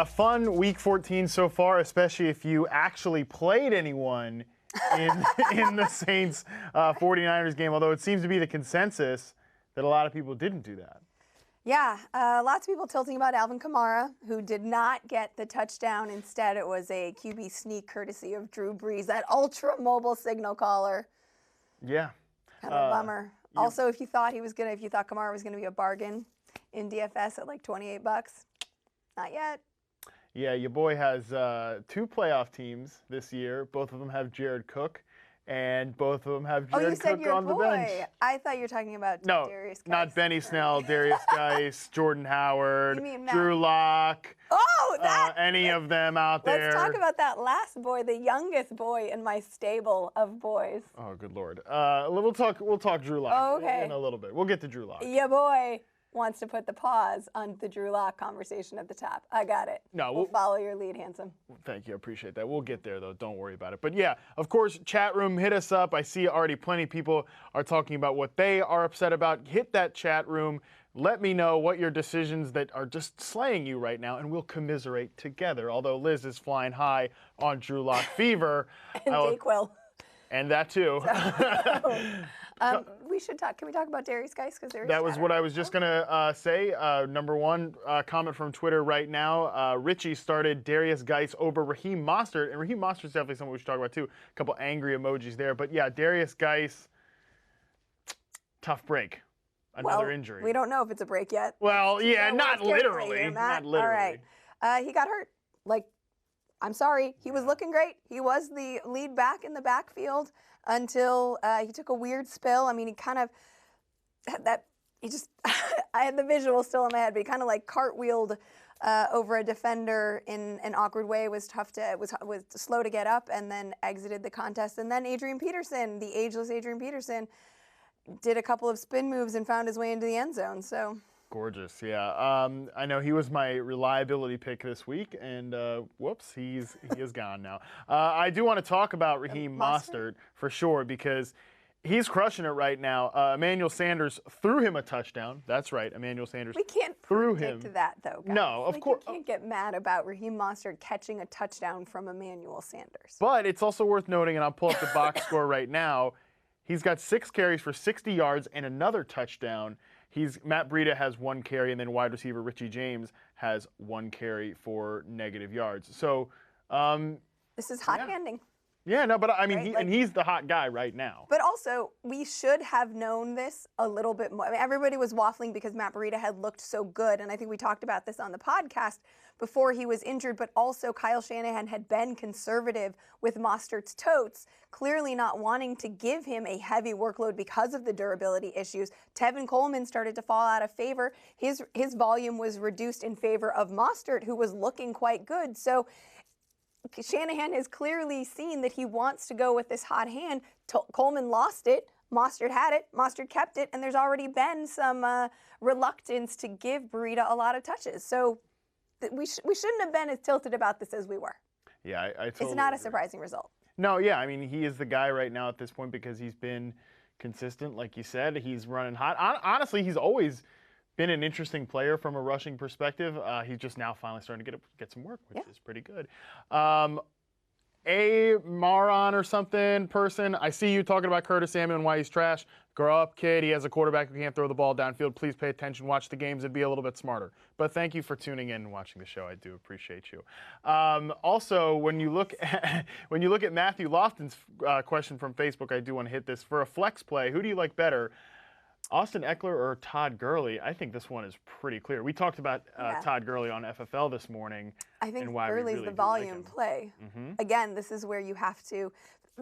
Fun week 14 so far, especially if you actually played anyone in the Saints 49ers game, although it seems to be the consensus that a lot of people didn't do that. Yeah, lots of people tilting about Alvin Kamara, who did not get the touchdown. Instead, it was a QB sneak courtesy of Drew Brees, that ultra-mobile signal caller. Yeah. Kind of a bummer. Also, if you thought Kamara was gonna be a bargain in DFS at like $28, not yet. Yeah, your boy has 2 playoff teams this year. Both of them have Jared Cook, and both of them have Jared Cook on the bench. I thought you were talking about Darius Geis. Not Benny Snell, Darius Geis, Jordan Howard, You mean Drew Lock. Oh, that! Any of them out there. Let's talk about that last boy, the youngest boy in my stable of boys. Oh, good Lord. We'll talk Drew Lock in a little bit. We'll get to Drew Lock. Yeah, boy wants to put the pause on the Drew Lock conversation at the top. I got it. No, we'll follow your lead, handsome. Thank you. I appreciate that. We'll get there, though. Don't worry about it. But, yeah, of course, chat room, hit us up. I see already plenty of people are talking about what they are upset about. Hit that chat room. Let me know what your decisions that are just slaying you right now, and we'll commiserate together. Although Liz is flying high on Drew Lock fever. And Dayquil. And that, too. We should talk. Can we talk about Darius Geis? That was what I was just going to say. Number one comment from Twitter right now. Richie started Darius Geis over Raheem Mustard. And Raheem Mustard is definitely someone we should talk about, too. A couple angry emojis there. But, yeah, Darius Geis, tough break. Another injury. We don't know if it's a break yet. Well, yeah, not literally. Not literally. All right. He got hurt. I'm sorry. He was looking great. He was the lead back in the backfield until he took a weird spill. I mean, he kind of had that. I had the visual still in my head, but he kind of like cartwheeled over a defender in an awkward way. It was tough to. Was slow to get up, and then exited the contest. And then Adrian Peterson, the ageless Adrian Peterson, did a couple of spin moves and found his way into the end zone. So. Gorgeous, yeah. I know he was my reliability pick this week, and whoops, he is gone now. I do want to talk about Raheem Mustard for sure because he's crushing it right now. Emmanuel Sanders threw him a touchdown. That's right, Emmanuel Sanders. We can't predict that though, guys. No, of course. You can't get mad about Raheem Mustard catching a touchdown from Emmanuel Sanders. But it's also worth noting, and I'll pull up the box score right now. He's got 6 carries for 60 yards and another touchdown. Matt Breida has 1 carry, and then wide receiver Richie James has 1 carry for negative yards. So this is hot-handing. Yeah, no, but I mean, and he's the hot guy right now. But also, we should have known this a little bit more. I mean, everybody was waffling because Matt Breida had looked so good, and I think we talked about this on the podcast before he was injured, but also Kyle Shanahan had been conservative with Mostard's totes, clearly not wanting to give him a heavy workload because of the durability issues. Tevin Coleman started to fall out of favor. His volume was reduced in favor of Mostard, who was looking quite good. So Shanahan has clearly seen that he wants to go with this hot hand. Coleman lost it. Mostard had it. Mostard kept it. And there's already been some reluctance to give Breida a lot of touches. So we shouldn't have been as tilted about this as we were. Yeah, I totally It's not agree. a surprising result. No, yeah. I mean, he is the guy right now at this point because he's been consistent. Like you said, he's running hot. Honestly, he's always been an interesting player from a rushing perspective. He's just now finally starting to get some work, which is pretty good. A Maron or something person, I see you talking about Curtis Samuel and why he's trash. Grow up, kid. He has a quarterback who can't throw the ball downfield. Please pay attention, watch the games, and be a little bit smarter. But thank you for tuning in and watching the show. I do appreciate you. Also, when you look at Matthew Lofton's question from Facebook, I do want to hit this. For a flex play, who do you like better? Austin Eckler or Todd Gurley? I think this one is pretty clear. We talked about Todd Gurley on FFL this morning. I think and why Gurley's really the volume play. Again, this is where you have to.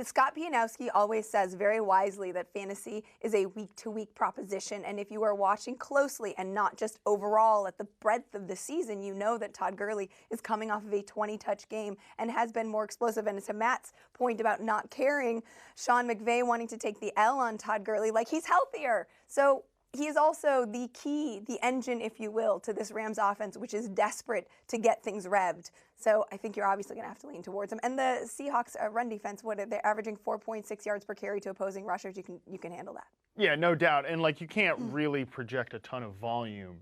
Scott Pianowski always says very wisely that fantasy is a week-to-week proposition, and if you are watching closely and not just overall at the breadth of the season, you know that Todd Gurley is coming off of a 20-touch game and has been more explosive. And to Matt's point about not caring, Sean McVay wanting to take the L on Todd Gurley, like he's healthier. So he is also the key, the engine, if you will, to this Rams offense, which is desperate to get things revved. So I think you're obviously going to have to lean towards him. And the Seahawks run defense, they're averaging 4.6 yards per carry to opposing rushers. You can handle that. Yeah, no doubt. And like you can't really project a ton of volume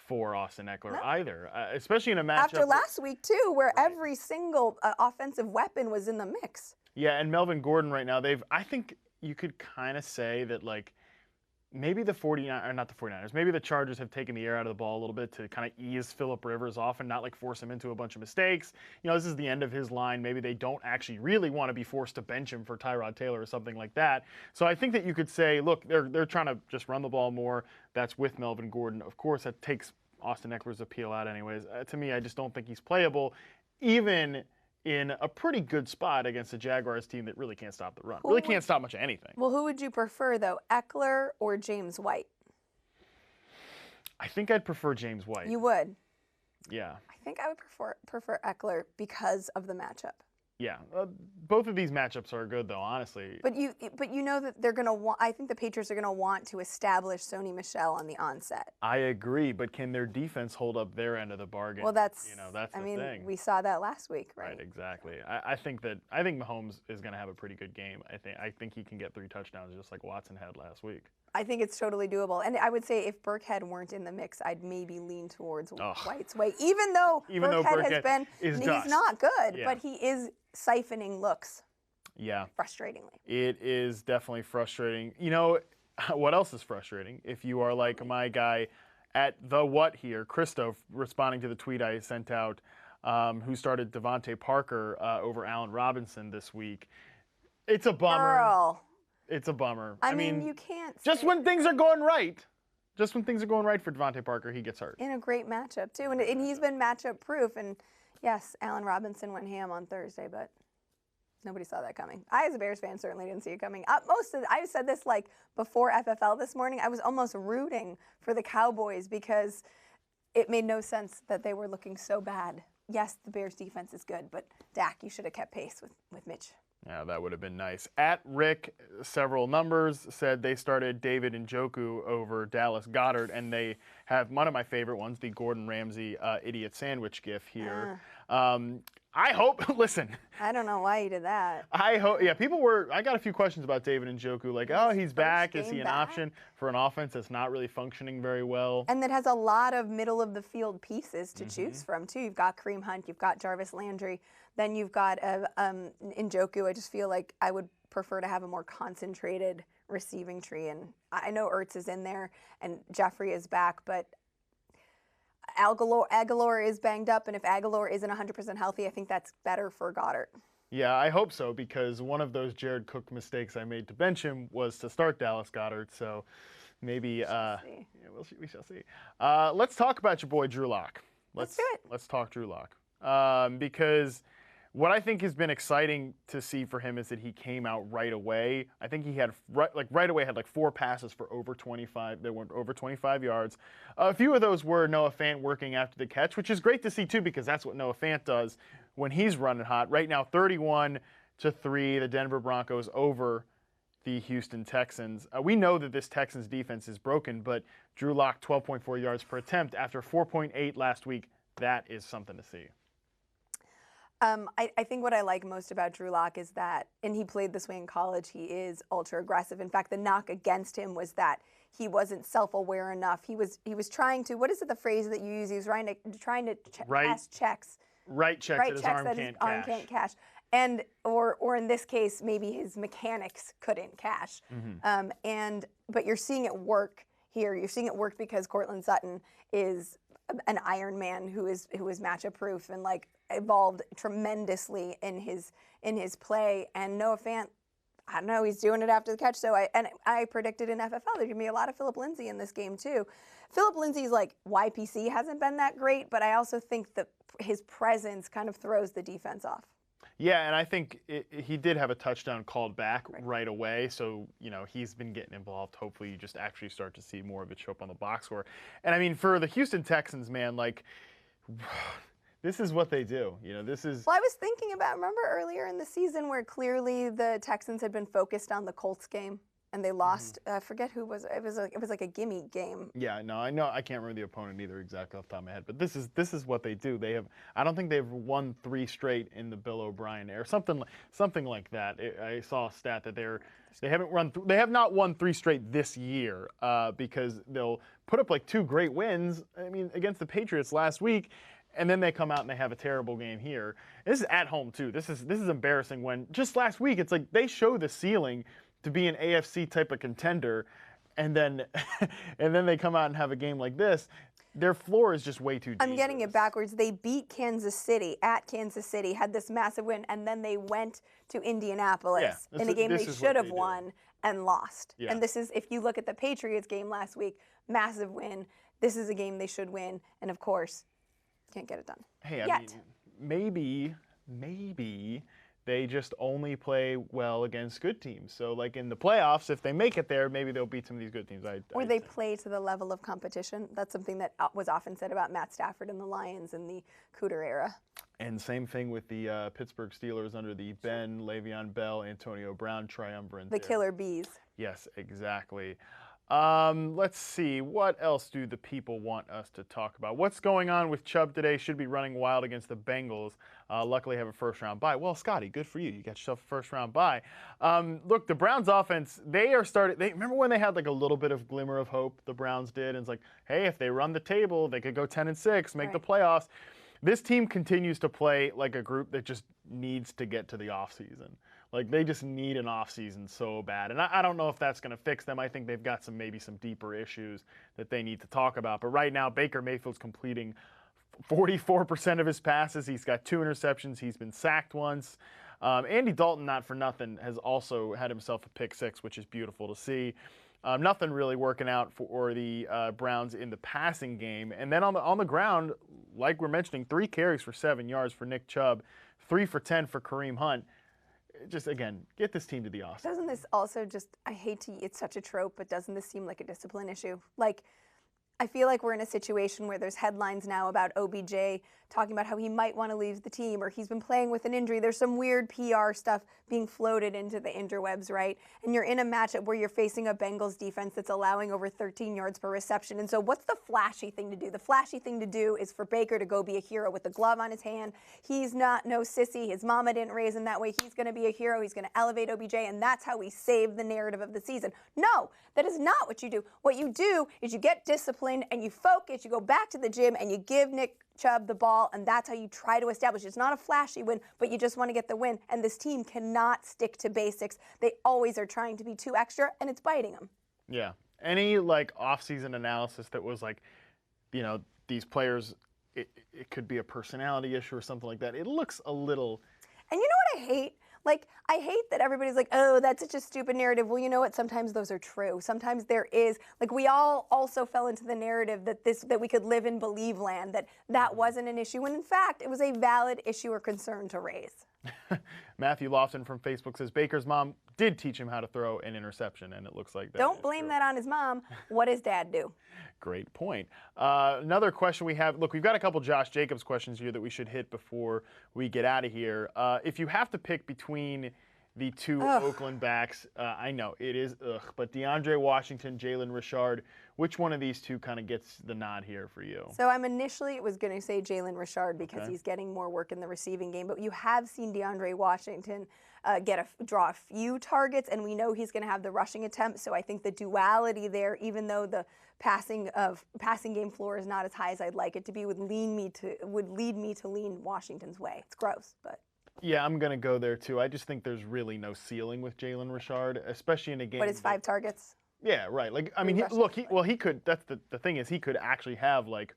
for Austin Eckler No. either, especially in a matchup. After last week, too, where every single offensive weapon was in the mix. Yeah, and Melvin Gordon right now, I think you could kind of say that, like, maybe the 49ers, or not the 49ers, maybe the Chargers have taken the air out of the ball a little bit to kind of ease Phillip Rivers off and not, like, force him into a bunch of mistakes. You know, this is the end of his line. Maybe they don't actually really want to be forced to bench him for Tyrod Taylor or something like that. So I think that you could say, look, they're trying to just run the ball more. That's with Melvin Gordon. Of course, that takes Austin Eckler's appeal out anyways. To me, I just don't think he's playable, even in a pretty good spot against a Jaguars team that really can't stop the run. Really can't stop much of anything. Well, who would you prefer, though, Eckler or James White? I think I'd prefer James White. You would? Yeah. I think I would prefer Eckler because of the matchup. Yeah. Both of these matchups are good, though, honestly. But you know that they're going to want, I think the Patriots are going to want to establish Sony Michel on the onset. I agree, but can their defense hold up their end of the bargain? Well, that's the thing. We saw that last week, right? Right, exactly. I think Mahomes is going to have a pretty good game. I think he can get 3 touchdowns just like Watson had last week. I think it's totally doable. And I would say if Burkhead weren't in the mix, I'd maybe lean towards White's way. Even though Burkhead has been, he's not good, but he is siphoning looks. Yeah. Frustratingly. It is definitely frustrating. You know, what else is frustrating? If you are like my guy at the what here, Christoph, responding to the tweet I sent out, who started Devante Parker over Allen Robinson this week. It's a bummer. Girl. It's a bummer. I mean, you can't. Just when things are going right. Just when things are going right for Devante Parker, he gets hurt. In a great matchup, too. And he's been matchup proof. And yes, Allen Robinson went ham on Thursday, but nobody saw that coming. I, as a Bears fan, certainly didn't see it coming. I said this like before FFL this morning. I was almost rooting for the Cowboys because it made no sense that they were looking so bad. Yes, the Bears defense is good, but Dak, you should have kept pace with Mitch. Yeah, that would have been nice. At Rick, several numbers said they started David Njoku over Dallas Goedert, and they have one of my favorite ones, the Gordon Ramsay idiot sandwich gif here. I hope, listen. I don't know why you did that. I hope, yeah, I got a few questions about David Njoku, like, oh, he's back. Is he an option for an offense that's not really functioning very well? And that has a lot of middle of the field pieces to choose from, too. You've got Kareem Hunt, you've got Jarvis Landry, then you've got Njoku. I just feel like I would prefer to have a more concentrated receiving tree. And I know Ertz is in there and Jeffrey is back, but Aguilar is banged up, and if Aguilar isn't 100% healthy, I think that's better for Goddard. Yeah, I hope so, because one of those Jared Cook mistakes I made to bench him was to start Dallas Goedert, so maybe we shall see. Let's talk about your boy Drew Lock. Let's do it. Let's talk Drew Lock. Because what I think has been exciting to see for him is that he came out right away. I think he had right away had like 4 passes for over 25. They went over 25 yards. A few of those were Noah Fant working after the catch, which is great to see too, because that's what Noah Fant does when he's running hot. Right now, 31-3, the Denver Broncos over the Houston Texans. We know that this Texans defense is broken, but Drew Lock 12.4 yards per attempt after 4.8 last week. That is something to see. I think what I like most about Drew Lock is that, and he played this way in college, he is ultra aggressive. In fact, the knock against him was that he wasn't self-aware enough. He was trying to, what is it, the phrase that you use? He was trying to pass checks. Right checks that his arm can't cash. And or in this case, maybe his mechanics couldn't cash. But you're seeing it work here. You're seeing it work because Cortland Sutton is an Iron Man who is matchup proof and like evolved tremendously in his play. And Noah Fant, I don't know, he's doing it after the catch. So I predicted in FFL there's gonna be a lot of Phillip Lindsay in this game too. Phillip Lindsay's like YPC hasn't been that great, but I also think that his presence kind of throws the defense off. Yeah, and I think he did have a touchdown called back right away. So, you know, he's been getting involved. Hopefully you just actually start to see more of it show up on the box score. And, I mean, for the Houston Texans, man, like, this is what they do. You know, this is... Well, I was thinking about, remember earlier in the season where clearly the Texans had been focused on the Colts game? and they lost. I forget who was. It was like a gimme game. Yeah, no, I know. I can't remember the opponent either exactly off the top of my head. But this is what they do. They have. I don't think they've won 3 straight in the Bill O'Brien era. Something like that. I saw a stat that they haven't run. They have not won 3 straight this year because they'll put up like 2 great wins. I mean, against the Patriots last week. And then they come out and they have a terrible game here. This is at home too. This is embarrassing. When just last week it's like they show the ceiling to be an AFC type of contender, and then they come out and have a game like this. Their floor is just way too deep. I'm getting it backwards. They beat Kansas City at Kansas City, had this massive win, and then they went to Indianapolis in a game they should have won and lost. Yeah. And this is, if you look at the Patriots game last week, massive win. This is a game they should win, and of course, can't get it done. Hey, I mean, maybe they just only play well against good teams. So, like in the playoffs, if they make it there, maybe they'll beat some of these good teams. Or they play to the level of competition. That's something that was often said about Matt Stafford and the Lions in the Cooter era. And same thing with the Pittsburgh Steelers under the Ben, Le'Veon Bell, Antonio Brown triumvirate. The Killer Bees. Yes, exactly. Let's see. What else do the people want us to talk about? What's going on with Chubb today? Should be running wild against the Bengals. Luckily, have a first-round bye. Well, Scotty, good for you. You got yourself a first-round bye. Look, the Browns' offense, remember when they had like a little bit of glimmer of hope, the Browns did? And it's like, hey, if they run the table, they could go 10-6, make the playoffs. This team continues to play like a group that just needs to get to the offseason. Like, they just need an offseason so bad. And I don't know if that's going to fix them. I think they've got maybe some deeper issues that they need to talk about. But right now, Baker Mayfield's completing 44% of his passes. He's got 2 interceptions. He's been sacked once. Andy Dalton, not for nothing, has also had himself a pick 6, which is beautiful to see. Nothing really working out for the Browns in the passing game. And then on the ground, like we're mentioning, 3 carries for 7 yards for Nick Chubb, 3 for 10 for Kareem Hunt. Just, again, get this team to the offense. Doesn't this also just, it's such a trope, but doesn't this seem like a discipline issue? Like, I feel like we're in a situation where there's headlines now about OBJ talking about how he might want to leave the team or he's been playing with an injury. There's some weird PR stuff being floated into the interwebs, right? And you're in a matchup where you're facing a Bengals defense that's allowing over 13 yards per reception. And so what's the flashy thing to do? The flashy thing to do is for Baker to go be a hero with the glove on his hand. He's no sissy. His mama didn't raise him that way. He's going to be a hero. He's going to elevate OBJ, and that's how we save the narrative of the season. No, that is not what you do. What you do is you get disciplined and you focus. You go back to the gym and you give Nick Chubb the ball, and that's how you try to establish. It's not a flashy win, but you just want to get the win, and this team cannot stick to basics. They always are trying to be too extra, and it's biting them. Yeah. Any, like, off-season analysis that was like, you know, these players, it could be a personality issue or something like that. It looks a little... And you know what I hate? Like, I hate that everybody's like, oh, that's such a stupid narrative. Well, you know what? Sometimes those are true. Sometimes there is, like, we all also fell into the narrative that we could live in believe land, that wasn't an issue. When in fact, it was a valid issue or concern to raise. Matthew Lofton from Facebook says Baker's mom did teach him how to throw an interception, and it looks like that. Don't blame that on his mom. What does dad do? Great point. Another question we have, look, we've got a couple Josh Jacobs questions here that we should hit before we get out of here. If you have to pick between the 2 Oakland backs, I know it is but DeAndre Washington, Jalen Richard, which one of these 2 kind of gets the nod here for you? So I'm initially was going to say Jalen Richard because he's getting more work in the receiving game, but you have seen DeAndre Washington draw a few targets, and we know he's going to have the rushing attempt. So I think the duality there, even though the passing game floor is not as high as I'd like it to be, would lead me to lean Washington's way. It's gross, but. Yeah, I'm going to go there too. I just think there's really no ceiling with Jalen Richard, especially in a game. What is 5 targets? Yeah, right. Like, I mean, he could. That's the thing is, he could actually have like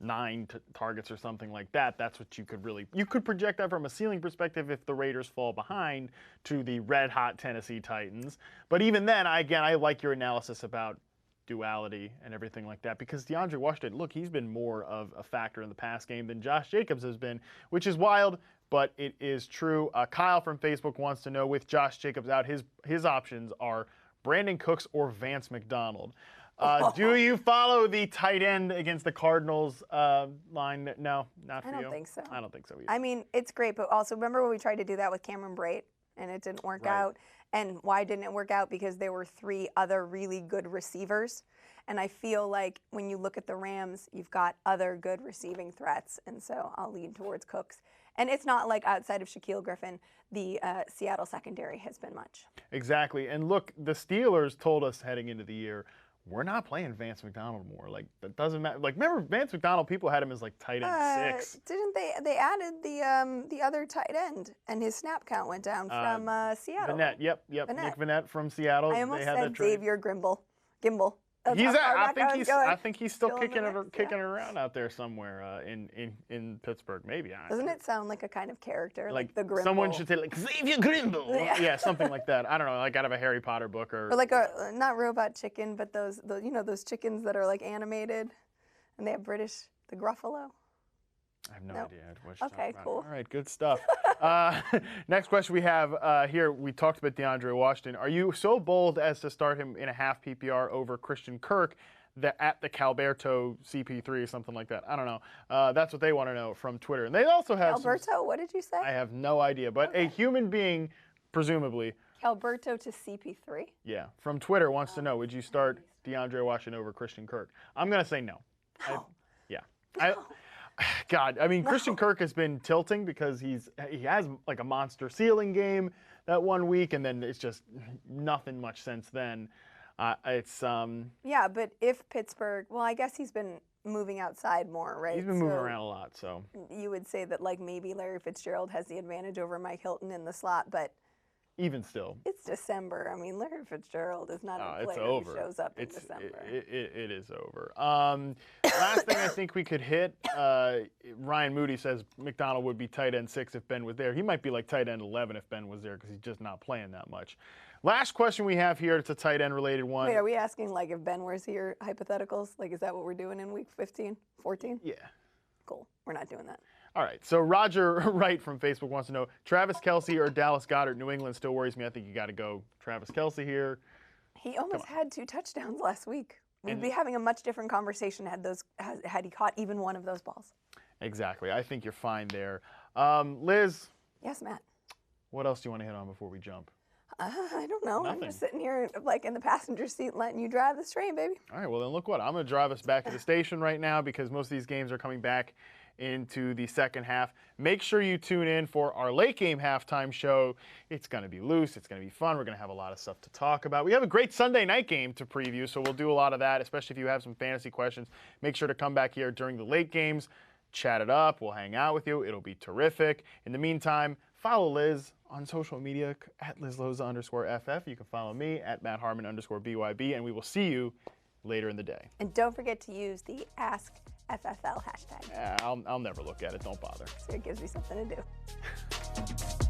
9 targets or something like that. That's what you could project that from a ceiling perspective if the Raiders fall behind to the red hot Tennessee Titans. But even then, I like your analysis about duality and everything like that, because DeAndre Washington, look, he's been more of a factor in the pass game than Josh Jacobs has been, which is wild, but it is true. Kyle from Facebook wants to know, with Josh Jacobs out, his options are Brandon Cooks or Vance McDonald. Do you follow the tight end against the Cardinals line? No, not for you. I don't think so. I don't think so either. I mean, it's great, but also remember when we tried to do that with Cameron Brate and it didn't work out? And why didn't it work out? Because there were 3 other really good receivers. And I feel like when you look at the Rams, you've got other good receiving threats. And so I'll lean towards Cooks. And it's not like outside of Shaquille Griffin, the Seattle secondary has been much. Exactly. And look, the Steelers told us heading into the year, we're not playing Vance McDonald more. Like, that doesn't matter. Like, remember Vance McDonald, people had him as like tight end 6. Didn't they added the other tight end, and his snap count went down from Seattle. Vannett, yep. Vannett. Nick Vannett from Seattle. I almost they had said that trade. Xavier Gimble. That's He's how far I back think he's still Still in the kicking mix, kicking it around out there somewhere in Pittsburgh. Maybe. Doesn't it sound like a kind of character, like the Grimble? Someone should say like Xavier Grimble. Yeah. Something like that. I don't know, like out of a Harry Potter book or like a not robot chicken, but those those chickens that are like animated, and they have the Gruffalo. I have no Nope. idea what you're talking about. Cool. All right, good stuff. Next question we have here, we talked about DeAndre Washington. Are you so bold as to start him in a half PPR over Christian Kirk at the Calberto CP3 or something like that? I don't know. That's what they want to know from Twitter. And they also have Calberto, what did you say? I have no idea, but a human being, presumably. Calberto to CP3? Yeah, from Twitter wants to know, would you start DeAndre Washington over Christian Kirk? I'm going to say no. No. God, I mean, Christian Kirk has been tilting because he has like a monster ceiling game that one week, and then it's just nothing much since then. Yeah, but if Pittsburgh, well, I guess he's been moving outside more, right? He's been moving around a lot, so. You would say that like maybe Larry Fitzgerald has the advantage over Mike Hilton in the slot, but even still. It's December. I mean, Larry Fitzgerald is not a player who shows up in December. It is over. Last thing I think we could hit, Ryan Moody says McDonald would be tight end 6 if Ben was there. He might be like tight end 11 if Ben was there because he's just not playing that much. Last question we have here, it's a tight end related one. Wait, are we asking like if Ben was here, hypotheticals? Like, is that what we're doing in week 15, 14? Yeah. Cool. We're not doing that. All right, so Roger Wright from Facebook wants to know, Travis Kelce or Dallas Goedert? New England still worries me. I think you got to go Travis Kelce here. He almost had 2 touchdowns last week. We'd be having a much different conversation had he caught even one of those balls. Exactly. I think you're fine there. Liz. Yes, Matt. What else do you want to hit on before we jump? I don't know. Nothing. I'm just sitting here like in the passenger seat letting you drive this train, baby. All right, well then look what. I'm going to drive us back to the station right now because most of these games are coming back into the second half. Make sure you tune in for our late game halftime show. It's going to be loose. It's going to be fun. We're going to have a lot of stuff to talk about. We have a great Sunday night game to preview, so we'll do a lot of that, especially if you have some fantasy questions. Make sure to come back here during the late games, chat it up. We'll hang out with you. It'll be terrific. In the meantime, follow Liz on social media at LizLoza_FF. You can follow me at MattHarmon_BYB, and we will see you later in the day. And don't forget to use the AskFFL hashtag. I'll never look at it. Don't bother. So it gives me something to do.